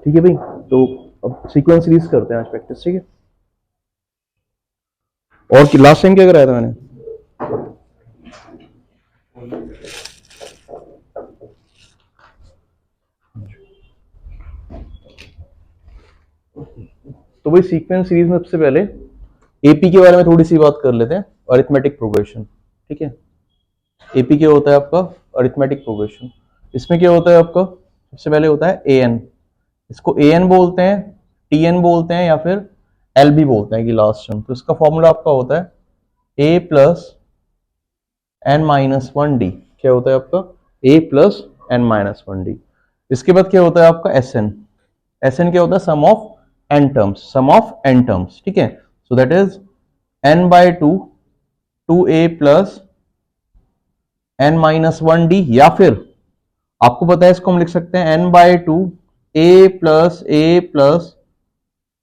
ठीक है भाई, तो अब सीक्वेंस सीरीज करते हैं आज प्रैक्टिस, ठीक है। और लास्ट टाइम क्या कराया था मैंने? तो भाई सीक्वेंस सीरीज में सबसे पहले एपी के बारे में थोड़ी सी बात कर लेते हैं, अरिथमेटिक प्रोग्रेशन, ठीक है। एपी क्या होता है आपका? Arithmetic progression. इसमें क्या होता है आपका? सबसे पहले होता है एएन, इसको एएन बोलते हैं, टीएन बोलते हैं, या फिर एल भी बोलते हैं कि लास्ट टर्म। तो इसका फॉर्मूला आपका होता है A plus N minus one D. क्या होता है आपका? ए plus N minus one D. इसके बाद क्या होता है आपका? S N. एस एन क्या होता है? Sum of N terms, sum of N terms, ठीक है। So that is N by two, two A plus N minus one D, या फिर आपको पता है इसको हम लिख सकते हैं n by two A plus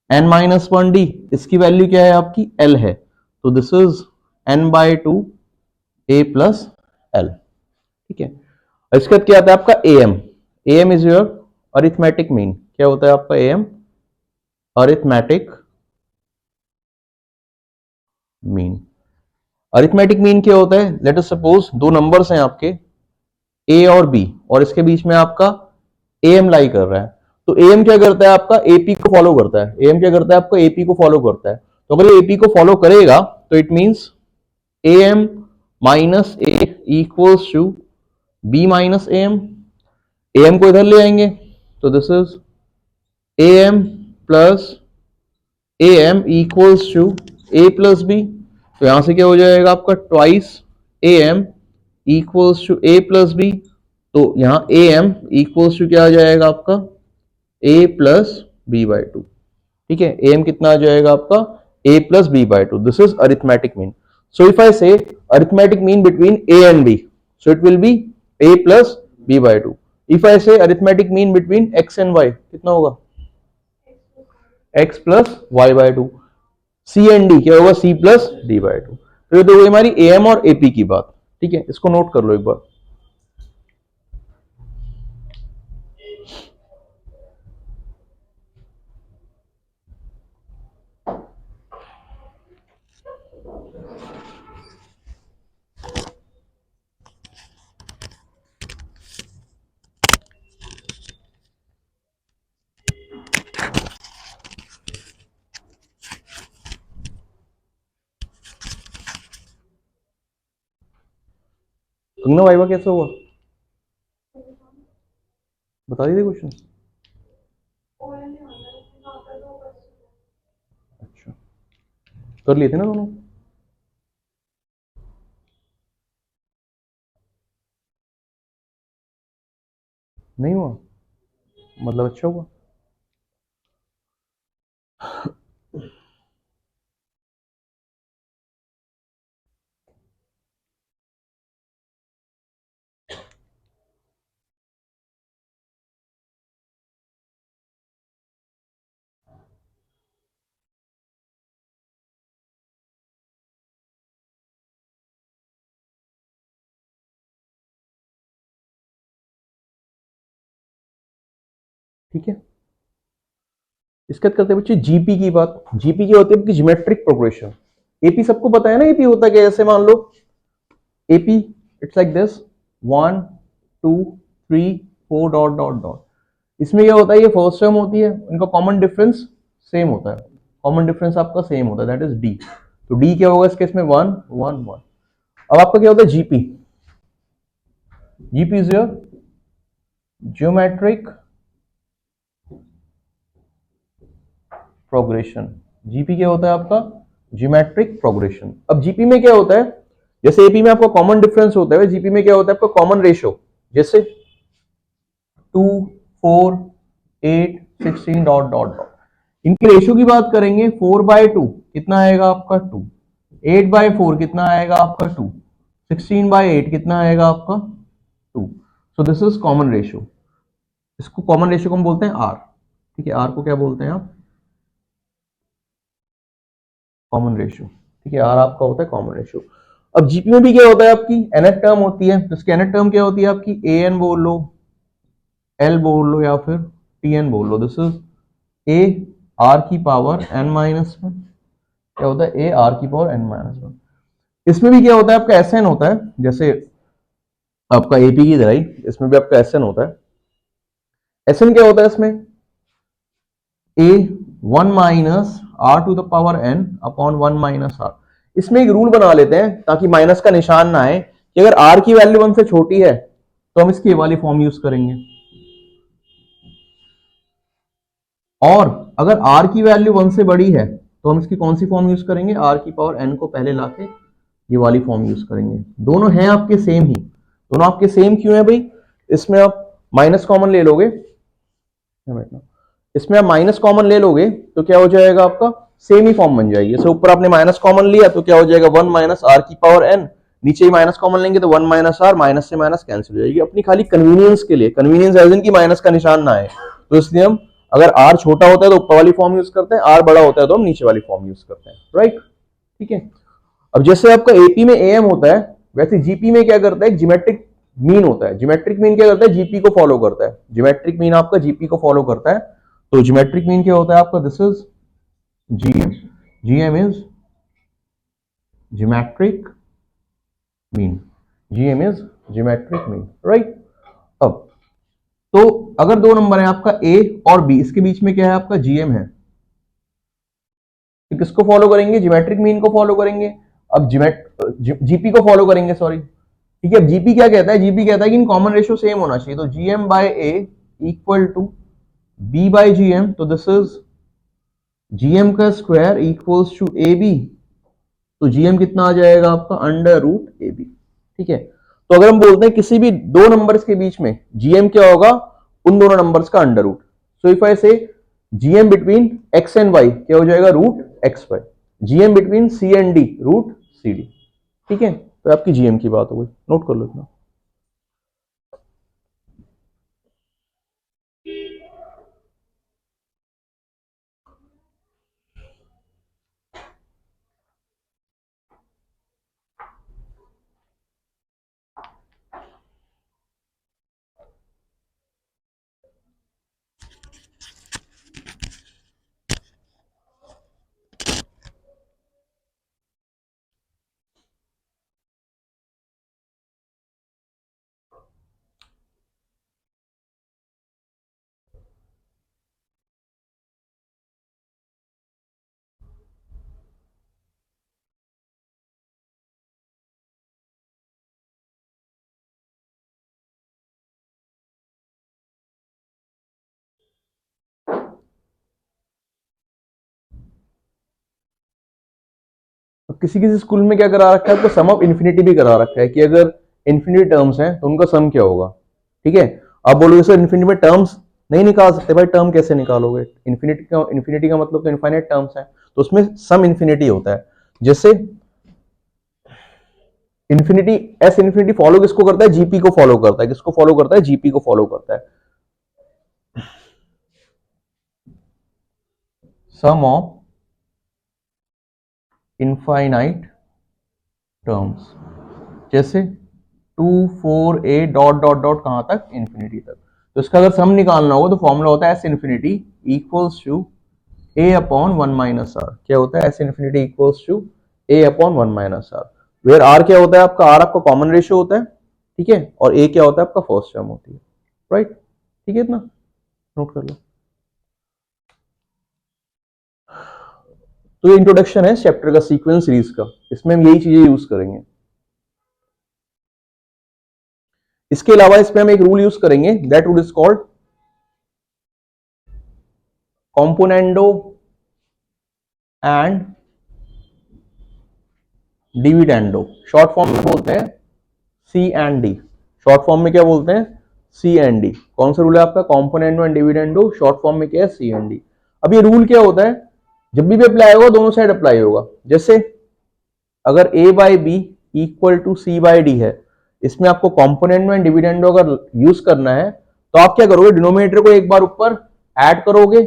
N minus one d. इसकी वैल्यू क्या है आपकी? एल है। तो this is N by two A plus L, ठीक है। इसके बाद क्या आता है आपका? AM. AM is your arithmetic mean. क्या होता है आपका AM? Arithmetic mean. Arithmetic mean क्या होता है? लेट अस सपोज दो नंबर्स हैं आपके ए और बी, और इसके बीच में आपका एएम लाई कर रहा है। तो एएम क्या करता है आपका? एपी को फॉलो करता है। एएम क्या करता है आपका? एपी को फॉलो करता है। तो अगर ये एपी को फॉलो करेगा तो it means AM minus a equals to b minus AM. AM को इधर ले आएंगे तो this is AM plus AM equals to A plus b. तो यहां से क्या हो जाएगा आपका? Twice AM equals to A plus b. तो यहां एएम इक्वल्स टू क्या आ जाएगा आपका? ए प्लस बी बाई टू, ठीक है। एएम कितना आ जाएगा आपका? ए plus B by to. This is arithmetic mean. So if I say arithmetic mean between A and B, so it will be A plus B by two. If I say arithmetic mean between X and Y, कितना होगा? X plus Y by two. C and D क्या होगा? C plus D by two. तो ये तो हुई हमारी am और एपी की बात, ठीक है। इसको नोट कर लो एक बार। कंगना वाइवा कैसे हुआ? बता दीजिए क्वेश्चन। अच्छा, कर लिए थे ना दोनों? नहीं हुआ मतलब अच्छा हुआ। ठीक है, इसके बाद करते हैं बच्चे जीपी की बात। जीपी क्या होती है? Geometric progression. एपी सबको पता है ना, एपी होता क्या? जैसे मान लो AP it's like this, 1 2 3 4 dot dot dot. इसमें क्या होता है? ये फर्स्ट टर्म होती है, इनका कॉमन डिफरेंस सेम होता है। कॉमन डिफरेंस आपका सेम होता है, दैट इज डी। तो डी क्या होगा इस केस में? 1 1 1। अब आपका क्या होता है? GP. GP is your geometric progression. GP क्या होता है आपका? Geometric progression. अब जीपी में क्या होता है? जैसे एपी में आपका कॉमन डिफरेंस होता है, जीपी में क्या होता है आपका? Common ratio. जैसे 2 4 8 16 डॉट डॉट डॉट। इनके रेशियो की बात करेंगे, 4 बाय 2 कितना आएगा आपका? 2। 8 बाय 4 कितना आएगा आपका? 2। 16 बाय 8 कितना आएगा आपका? 2। So this is common ratio. इसको कॉमन रेशियो को हम बोलते हैं आर, ठीक है। आर को क्या बोलते हैं आप? कॉमन रेशियो, ठीक है। आर आपका होता है कॉमन रेशियो। अब जीपी में भी क्या होता है? आपकी एनएफ टर्म होती है। तो इसकी एनएफ टर्म क्या होती है आपकी? ए एन बोल लो, एल बोल लो, या फिर tn बोल लो, दिस इज a r की पावर n माइनस वन, क्या होता है a r की पावर n माइनस वन। इसमें भी क्या होता है आपका Sn होता है, जैसे आपका AP की तरह ही इसमें भी आपका Sn होता है। Sn क्या होता है इसमें, a 1 minus r to the power n upon 1 minus r। इसमें एक रूल बना लेते हैं ताकि माइनस का निशान ना आए कि अगर r की वैल्यू 1 से छोटी है तो हम इसकी वाली फॉर्म यूज करेंगे, और अगर r की वैल्यू 1 से बड़ी है तो हम इसकी कौन सी फॉर्म यूज करेंगे, r की पावर n को पहले लाके ये वाली फॉर्म यूज करेंगे। दोनों हैं आपके सेम ही, दोनों आपके सेम क्यों है भाई, इसमें आप माइनस कॉमन ले लोगे, इसमें आप माइनस कॉमन ले लोगे तो क्या हो जाएगा आपका सेम ही फॉर्म बन जाएगी। जैसे ऊपर आपने माइनस कॉमन लिया तो क्या हो जाएगा 1 माइनस आर की पावर एन, नीचे ही माइनस कॉमन लेंगे तो 1 माइनस आर, माइनस से माइनस कैंसिल हो जाएगी। अपनी खाली कन्वीनियंस के लिए, कन्वीनियंस एज इन की माइनस का निशान ना आए, तो इसलिए हम अगर आर छोटा होता है तो ऊपर वाली फॉर्म यूज करते हैं, आर बड़ा होता है तो हम नीचे वाली फॉर्म यूज करते हैं, राइट। ठीक है, अब जैसे आपका एपी में एएम होता है वैसे जीपी में क्या करता है, ज्योमेट्रिक मीन होता है। ज्योमेट्रिक मीन क्या करता है, जीपी को फॉलो करता है। ज्योमेट्रिक मीन आपका जीपी को फॉलो करता है। तो ज्योमेट्रिक मीन क्या होता है आपका, this is GM, GM is geometric mean, GM is geometric mean, right. अब तो अगर दो नंबर है आपका ए और बी, इसके बीच में क्या है आपका जीएम है, तो किसको फॉलो करेंगे, ज्योमेट्रिक मीन को फॉलो करेंगे। अब जीपी को फॉलो करेंगे, सॉरी, ठीक है। अब जीपी क्या कहता है, जीपी कहता है कि इन कॉमन रेशियो सेम होना चाहिए, तो GM by a equal to b by GM, तो दिस इज जीएम का square equals to a b, तो जीएम कितना आ जाएगा आपका अंडर रूट ए बी। ठीक है, तो अगर हम बोलते हैं किसी भी दो नंबर्स के बीच में जीएम क्या होगा, उन दोनों नंबर्स का under root. So if I say GM between X and Y क्या हो जाएगा, root X Y. GM between C and D, root C D. ठीक है, तो आपकी जीएम की बात हो गई, नोट कर लो इतना। किसी किसी स्कूल में क्या करा रखा है, आपको सम ऑफ इन्फिनिटी भी करा रखा है कि अगर इन्फिनिटी टर्म्स हैं तो उनका सम क्या होगा। ठीक है, आप बोलोगे सर इन्फिनिटी में टर्म्स नहीं निकाल सकते, भाई टर्म कैसे निकालोगे, इन्फिनिटी का मतलब तो इनफाइनाइट टर्म्स है, तो उसमें सम इन्फिनिटी होता है। जैसे इन्फिनिटी, एस इन्फिनिटी फॉलो किसको करता है, जीपी को फॉलो करता है। किसको फॉलो करता है, जीपी को फॉलो करता है। सम ऑफ इनफाइनाइट टर्म्स, जैसे 2 4 8 डॉट डॉट डॉट कहां तक, इन्फिनिटी तक। तो इसका अगर सम निकालना होगा तो फॉर्मूला होता है S infinity equals to a upon 1 minus r. क्या होता है, S infinity equals to a upon 1 minus r, where r क्या होता है आपका, आर आपका कॉमन रेशियो होता है। ठीक है, और ए क्या होता है आपका फर्स्ट टर्म होती है, राइट। ठीक है, इतना नोट कर लो। तो ये इंट्रोडक्शन है चैप्टर का, सीक्वेंस सीरीज का, इसमें हम यही चीजें यूज करेंगे। इसके अलावा इसमें हम एक रूल यूज करेंगे, that rule is called componendo and dividendo. Short form में बोलते हैं सी एंड डी। शॉर्ट फॉर्म में क्या बोलते हैं, सी एंड डी। कौन सा रूल है आपका, componendo and dividendo, short form में क्या है, सी एंड डी। अब ये रूल क्या होता है, जब भी अप्लाई होगा दोनों साइड अप्लाई होगा। जैसे अगर a by b equal to c by d है, इसमें आपको कॉम्पोनेंट में डिविडेंडो अगर यूज करना है तो आप क्या करोगे, डिनोमिनेटर को एक बार ऊपर ऐड करोगे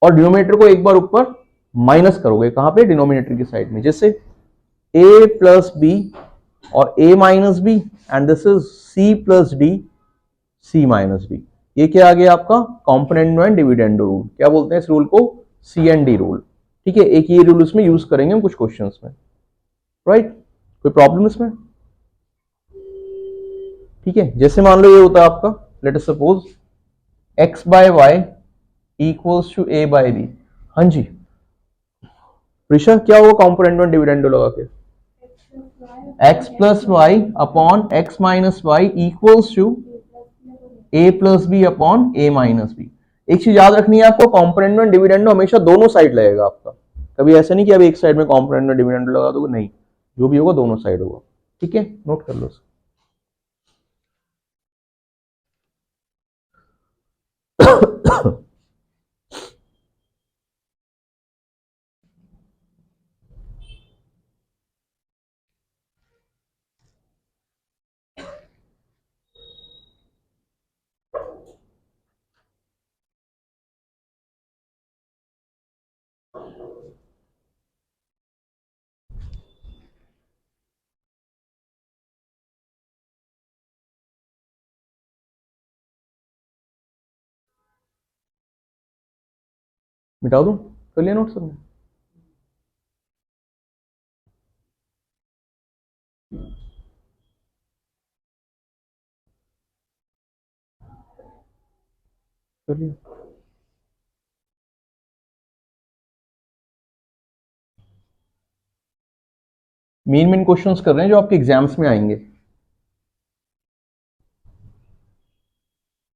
और डिनोमिनेटर को एक बार ऊपर माइनस करोगे। कहां पे, डिनोमिनेटर की साइड में। जैसे a प्लस बी और a minus b, and this is c plus d, c minus d. ये क्या आ गया आपका कॉम्पोनेंडो एंड डिविडेंडो रूल, क्या बोलते हैं इस रूल को, CND रूल। ठीक है, एक ये रूल इसमें यूज करेंगे हम कुछ क्वेश्चंस में, राइट। कोई प्रॉब्लम इसमें? ठीक है, जैसे मान लो ये होता है आपका, let us suppose x by y equals to a by b। हाँ जी प्रिशा, क्या होगा कॉम्पोनेंडो एंड डिविडेंडो लगा के, x plus y upon x minus y equals to a plus b upon a minus b. एक चीज याद रखनी है आपको, कॉम्पोनेंडो एंड डिविडेंडो हमेशा दोनों साइड लगेगा आपका, कभी ऐसा नहीं कि अब एक साइड में कॉम्पोनेंडो एंड डिविडेंडो लगा दोगे, नहीं, जो भी होगा दोनों साइड होगा। ठीक है, नोट कर लो। मिटा दूं, कर लिया नोट सबने? कर लिया। मेन मेन क्वेश्चंस कर रहे हैं जो आपके एग्जाम्स में आएंगे।